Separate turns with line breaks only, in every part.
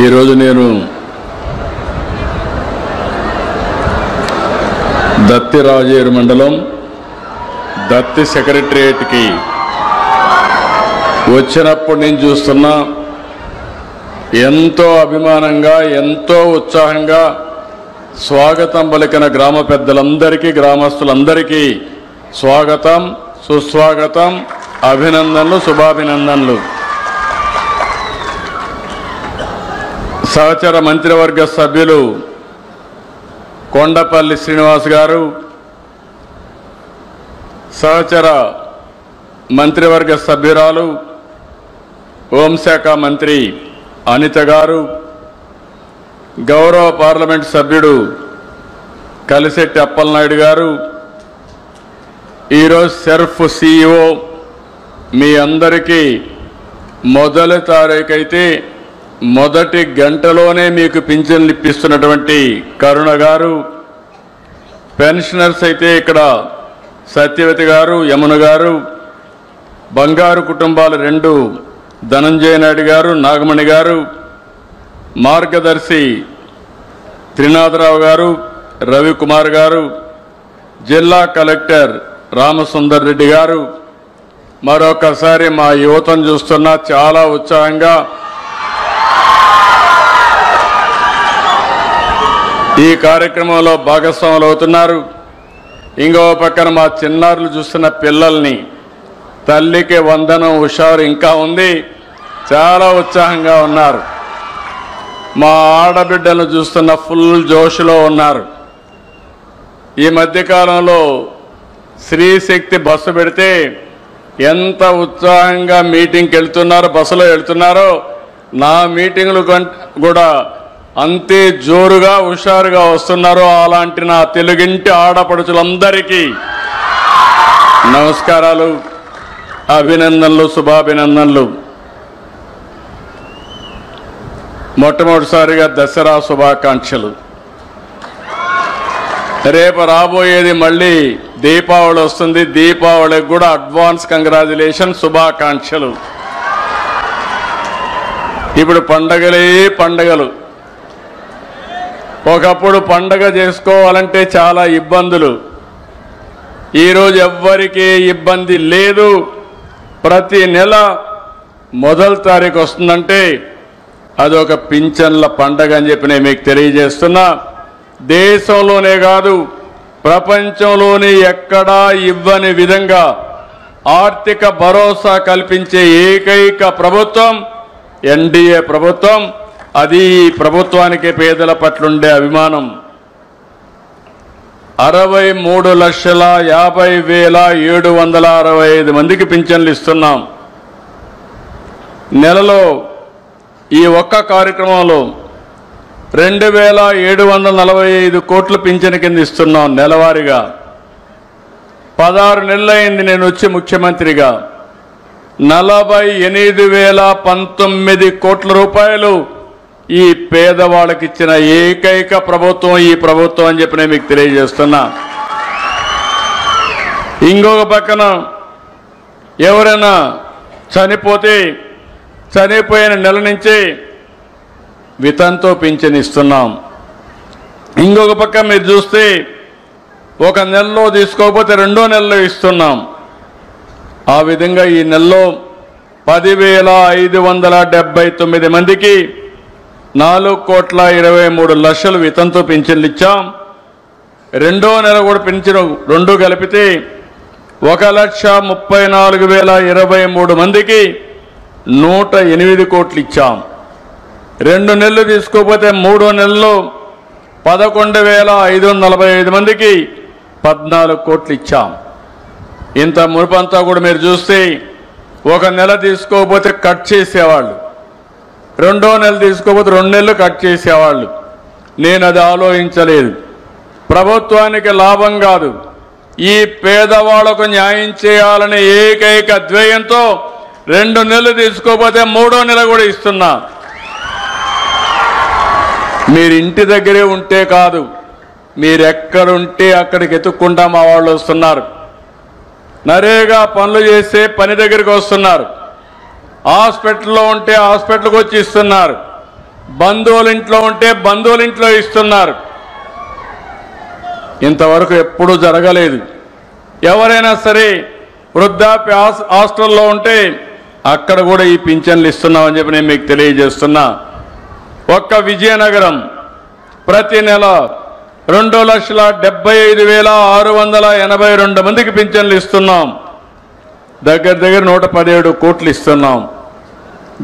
ఈరోజు నేను దత్తి రాజేరు మండలం దత్తి సెక్రటరియట్కి వచ్చినప్పుడు నేను చూస్తున్నా ఎంతో అభిమానంగా ఎంతో ఉత్సాహంగా స్వాగతం పలికిన గ్రామ పెద్దలందరికీ గ్రామస్తులందరికీ స్వాగతం సుస్వాగతం అభినందనలు శుభాభినందనలు. సహచర మంత్రివర్గ సభ్యులు కొండపల్లి శ్రీనివాస్ గారు, సహచర మంత్రివర్గ సభ్యురాలు హోంశాఖ మంత్రి అనిత గారు, గౌరవ పార్లమెంట్ సభ్యుడు కలిశెట్టి అప్పలనాయుడు గారు, ఈరోజు సెర్ఫ్ CEO మీ అందరికీ మొదటి తారీఖు అయితే మొదటి గంటలోనే మీకు పింఛన్లు ఇప్పిస్తున్నటువంటి కరుణ గారు, పెన్షనర్స్ అయితే ఇక్కడ సత్యవతి గారు, యమున గారు, బంగారు కుటుంబాలు 2 ధనంజయ నాయుడు గారు, నాగమణి గారు, మార్గదర్శి త్రినాథరావు గారు, రవికుమార్ గారు, జిల్లా కలెక్టర్ రామసుందర్ రెడ్డి గారు, మరొకసారి మా యువతను చూస్తున్నా చాలా ఉత్సాహంగా ఈ కార్యక్రమంలో భాగస్వాములు అవుతున్నారు. ఇంకో పక్కన మా చిన్నారులు చూస్తున్న పిల్లల్ని తల్లికి వందనం హుషారు ఇంకా ఉంది, చాలా ఉత్సాహంగా ఉన్నారు. మా ఆడబిడ్డలను చూస్తున్న ఫుల్ జోష్లో ఉన్నారు. ఈ మధ్యకాలంలో స్త్రీశక్తి బస్సు పెడితే ఎంత ఉత్సాహంగా మీటింగ్కి వెళ్తున్నారో, బస్సులో వెళ్తున్నారో, నా మీటింగులు కూడా అంతే జోరుగా హుషారుగా వస్తున్నారో అలాంటి నా తెలుగింటి ఆడపడుచులందరికీ నమస్కారాలు, అభినందనలు, శుభాభినందనలు. మొట్టమొదటిసారిగా దసరా శుభాకాంక్షలు. రేపు రాబోయేది మళ్ళీ దీపావళి వస్తుంది. దీపావళికి కూడా అడ్వాన్స్ కంగ్రాచులేషన్, శుభాకాంక్షలు. ఇప్పుడు పండగలే పండగలు. ఒకప్పుడు పండగ చేసుకోవాలంటే చాలా ఇబ్బందులు. ఈరోజు ఎవ్వరికీ ఇబ్బంది లేదు. ప్రతి నెల మొదటి తారీఖు వస్తుందంటే అదొక పింఛన్ల పండగ అని చెప్పి నేను మీకు తెలియజేస్తున్నా. దేశంలోనే కాదు ప్రపంచంలోనే ఎక్కడా ఇవ్వని విధంగా ఆర్థిక భరోసా కల్పించే ఏకైక ప్రభుత్వం ఎన్డీఏ ప్రభుత్వం. అది ప్రభుత్వానికి పేదల పట్లుండే అభిమానం. 63,50,765 మందికి పింఛన్లు ఇస్తున్నాం. నెలలో ఈ ఒక్క కార్యక్రమంలో 2,745 కోట్ల పింఛన్ కింద ఇస్తున్నాం నెలవారీగా. 16 నెలలైంది నేను వచ్చి ముఖ్యమంత్రిగా. 48,019 కోట్ల రూపాయలు ఈ పేదవాళ్ళకి ఇచ్చిన ఏకైక ప్రభుత్వం ఈ ప్రభుత్వం అని చెప్పి నేను మీకు తెలియజేస్తున్నా. ఇంకొక పక్కన ఎవరైనా చనిపోతే చనిపోయిన నెల నుంచే వితంతో పింఛన్ ఇస్తున్నాం. ఇంకొక పక్క మీరు చూస్తే ఒక నెలలో తీసుకోకపోతే 2వ నెలలో ఇస్తున్నాం. ఆ విధంగా ఈ నెలలో 10,579 మందికి 4,23,00,000 వితంతో పింఛన్లు ఇచ్చాం. 2వ నెల కూడా పింఛను 2 కలిపితే 1,34,023 మందికి 108 కోట్లు ఇచ్చాం. 2 నెలలు తీసుకోకపోతే 3వ నెలలో 11,545 మందికి 14 కోట్లు ఇచ్చాం. ఇంత మునుపంతా కూడా మీరు చూస్తే ఒక నెల తీసుకోకపోతే కట్ చేసేవాళ్ళు, 2వ నెల తీసుకోకపోతే 2 నెలలు కట్ చేసేవాళ్ళు. నేను అది ఆలోచించలేదు. ప్రభుత్వానికి లాభం కాదు, ఈ పేదవాళ్లకు న్యాయం చేయాలనే ఏకైక ధ్యేయంతో 2 నెలలు తీసుకోకపోతే 3వ నెల కూడా ఇస్తున్నా. మీరు ఇంటి దగ్గరే ఉంటే కాదు, మీరెక్కడుంటే అక్కడికి ఎత్తుక్కుంటా మా వాళ్ళు వస్తున్నారు. నరేగా పనులు చేసే పని దగ్గరికి వస్తున్నారు. హాస్పిటల్లో ఉంటే హాస్పిటల్కి వచ్చి ఇస్తున్నారు. బంధువుల ఇంట్లో ఉంటే బంధువుల ఇంట్లో ఇస్తున్నారు. ఇంతవరకు ఎప్పుడూ జరగలేదు. ఎవరైనా సరే వృద్ధాప్య హాస్టల్లో ఉంటే అక్కడ కూడా ఈ పింఛన్లు ఇస్తున్నామని చెప్పి నేను మీకు తెలియజేస్తున్నా. ఒక్క విజయనగరం ప్రతి నెల 2,75,682 మందికి పింఛన్లు ఇస్తున్నాం. దగ్గర 117 కోట్లు ఇస్తున్నాం.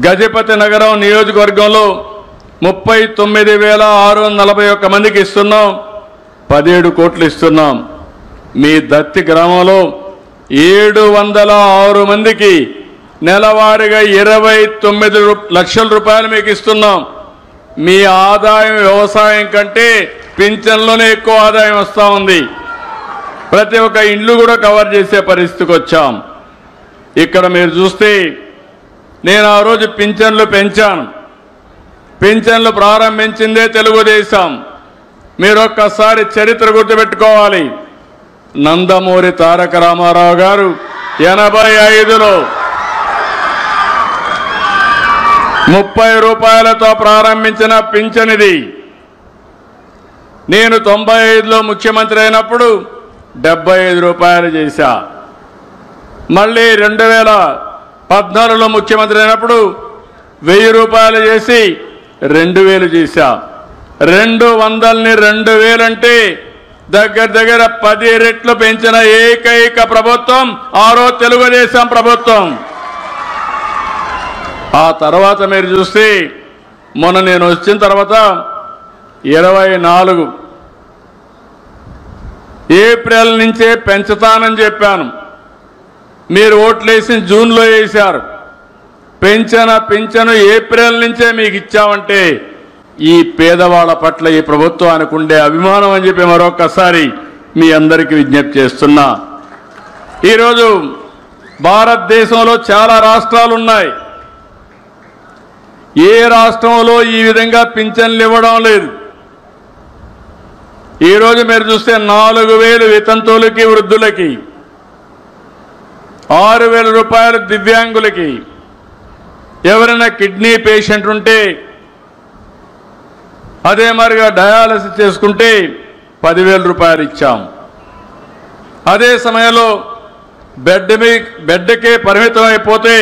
గజపతి నగరం నియోజకవర్గంలో 39,641 మందికి ఇస్తున్నాం. 17 కోట్లు ఇస్తున్నాం. మీ దత్తి గ్రామంలో 706 మందికి నెలవారీగా 29 లక్షల రూపాయలు మీకు ఇస్తున్నాం. మీ ఆదాయం వ్యవసాయం కంటే పింఛన్లోనే ఎక్కువ ఆదాయం వస్తూ ఉంది. ప్రతి ఒక్క ఇల్లు కూడా కవర్ చేసే పరిస్థితికి వచ్చాం. ఇక్కడ మీరు చూస్తే నేను ఆ రోజు పింఛన్లు పెంచాను. పింఛన్లు ప్రారంభించిందే తెలుగుదేశం. మీరు ఒక్కసారి చరిత్ర గుర్తుపెట్టుకోవాలి. నందమూరి తారక రామారావు గారు 85లో 30 రూపాయలతో ప్రారంభించిన పింఛన్ ఇది. నేను 95లో ముఖ్యమంత్రి అయినప్పుడు 75 రూపాయలు చేశా. మళ్ళీ 2014లో ముఖ్యమంత్రి అయినప్పుడు 1000 రూపాయలు చేసి 2000 చేశా. 200ని 2000 అంటే దగ్గర 10 రెట్లు పెంచిన ఏకైక ప్రభుత్వం ఆ రోజు తెలుగుదేశం ప్రభుత్వం. ఆ తర్వాత మీరు చూస్తే మొన్న నేను వచ్చిన తర్వాత 24 ఏప్రిల్ నుంచే పెంచుతానని చెప్పాను. మీరు ఓట్లేసి జూన్లో వేశారు. పింఛను ఏప్రిల్ నుంచే మీకు ఇచ్చామంటే ఈ పేదవాళ్ళ పట్ల ఈ ప్రభుత్వానికి ఉండే అభిమానం అని చెప్పి మరొకసారి మీ అందరికీ విజ్ఞప్తి చేస్తున్నా. ఈరోజు భారతదేశంలో చాలా రాష్ట్రాలు ఉన్నాయి. ఏ రాష్ట్రంలో ఈ విధంగా పింఛన్లు ఇవ్వడం లేదు. ఈరోజు మీరు చూస్తే 4,000 వితంతువులకి వృద్ధులకి, 6,000 రూపాయలు దివ్యాంగులకి, ఎవరైనా కిడ్నీ పేషెంట్ ఉంటే అదే మరిగా డయాలసిస్ చేసుకుంటే 10,000 రూపాయలు ఇచ్చాం. అదే సమయంలో బెడ్కే పరిమితం అయిపోతే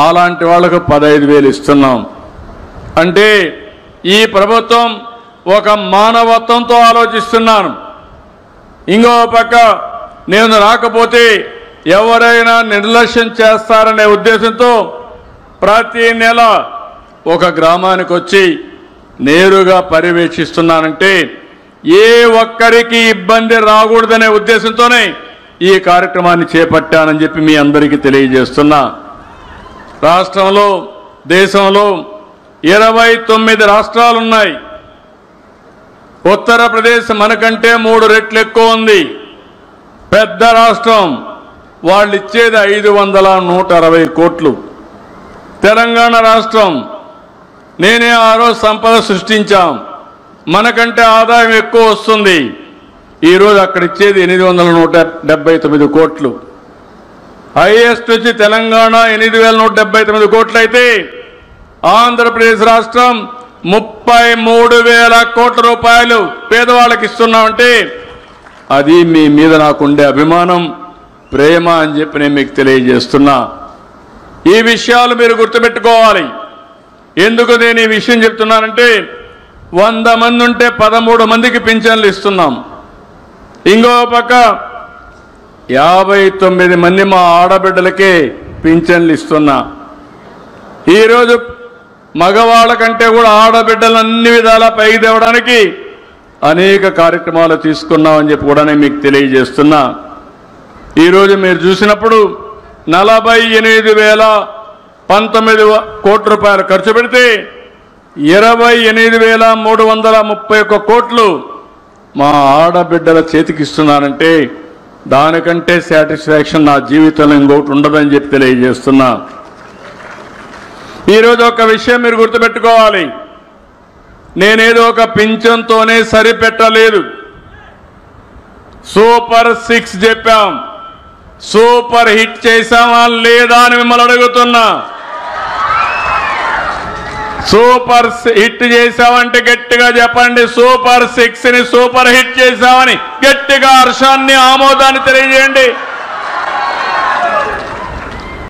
అలాంటి వాళ్లకు 15,000 ఇస్తున్నాం. అంటే ఈ ప్రభుత్వం ఒక మానవత్వంతో ఆలోచిస్తున్నాను. ఇంకో పక్క నేను రాకపోతే ఎవరైనా నిర్లక్ష్యం చేస్తారనే ఉద్దేశంతో ప్రతి నెల ఒక గ్రామానికి వచ్చి నేరుగా పర్యవేక్షిస్తున్నానంటే ఏ ఒక్కరికి ఇబ్బంది రాకూడదనే ఉద్దేశంతోనే ఈ కార్యక్రమాన్ని చేపట్టానని చెప్పి మీ అందరికీ తెలియజేస్తున్నా. రాష్ట్రంలో దేశంలో 29 రాష్ట్రాలున్నాయి. ఉత్తరప్రదేశ్ మనకంటే 3 రెట్లు ఎక్కువ ఉంది. పెద్ద రాష్ట్రం. వాళ్ళు ఇచ్చేది 5160 కోట్లు. తెలంగాణ రాష్ట్రం నేనే ఆ రోజు సంపద సృష్టించాం. మనకంటే ఆదాయం ఎక్కువ వస్తుంది. ఈరోజు అక్కడ ఇచ్చేది 8,179 కోట్లు. హైయెస్ట్ వచ్చి తెలంగాణ 8,179 కోట్లు అయితే ఆంధ్రప్రదేశ్ రాష్ట్రం 33,000 కోట్ల రూపాయలు పేదవాళ్ళకి ఇస్తున్నామంటే అది మీ మీద నాకుండే అభిమానం, ప్రేమ అని చెప్పి నేను మీకు తెలియజేస్తున్నా. ఈ విషయాలు మీరు గుర్తుపెట్టుకోవాలి. ఎందుకు నేను ఈ విషయం చెప్తున్నానంటే 100 మంది ఉంటే 13 మందికి పింఛన్లు ఇస్తున్నాం. ఇంకో పక్క 59 మంది మా ఆడబిడ్డలకే పింఛన్లు ఇస్తున్నా. ఈరోజు మగవాళ్ళ కంటే కూడా ఆడబిడ్డలు అన్ని విధాలా పైకి తేవడానికి అనేక కార్యక్రమాలు తీసుకున్నామని చెప్పి కూడా నేను మీకు తెలియజేస్తున్నా. ఈరోజు మీరు చూసినప్పుడు 48,019 కోట్ల రూపాయలు ఖర్చు పెడితే 28,331 కోట్లు మా ఆడబిడ్డల చేతికి ఇస్తున్నానంటే దానికంటే సాటిస్ఫాక్షన్ నా జీవితంలో ఇంకొకటి ఉండదని చెప్పి తెలియజేస్తున్నా. ఈరోజు ఒక విషయం మీరు గుర్తుపెట్టుకోవాలి. నేనేదో ఒక పింఛన్తోనే సరిపెట్టలేదు. సూపర్ 6 చెప్పాం. సూపర్ హిట్ చేశామా లేదా అని మిమ్మల్ని అడుగుతున్నా. సూపర్ హిట్ చేశామంటే గట్టిగా చెప్పండి. సూపర్ 6 ని సూపర్ హిట్ చేశామని గట్టిగా హర్షాన్ని ఆమోదాన్ని తెలియజేయండి.